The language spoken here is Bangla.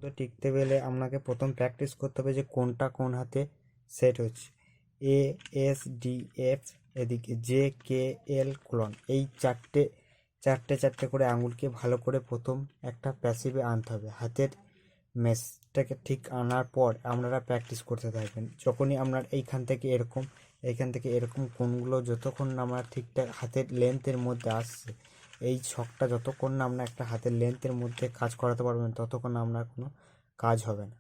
তো টিকতে গেলে আপনাকে প্রথম প্র্যাকটিস করতে হবে যে কোনটা কোন হাতে সেট হচ্ছে। এ এস ডি এফ, এদিকে জে কে এল কোলন, এই চারটে চারটে করে আঙুলকে ভালো করে প্রথম একটা প্যাসিভে আনতে হবে। হাতের ম্যাচটাকে ঠিক আনার পর আপনারা প্র্যাকটিস করতে থাকবেন। যখনই আপনার এইখান থেকে এরকম কোণগুলো যতক্ষণ না আমরা ঠিকঠাক হাতের লেন্থের মধ্যে আসছে, এই ছকটা যতক্ষণ না আমরা একটা হাতের লেন্থের মধ্যে কাজ করাতে পারবেন ততক্ষণ আপনার কোনো কাজ হবে না।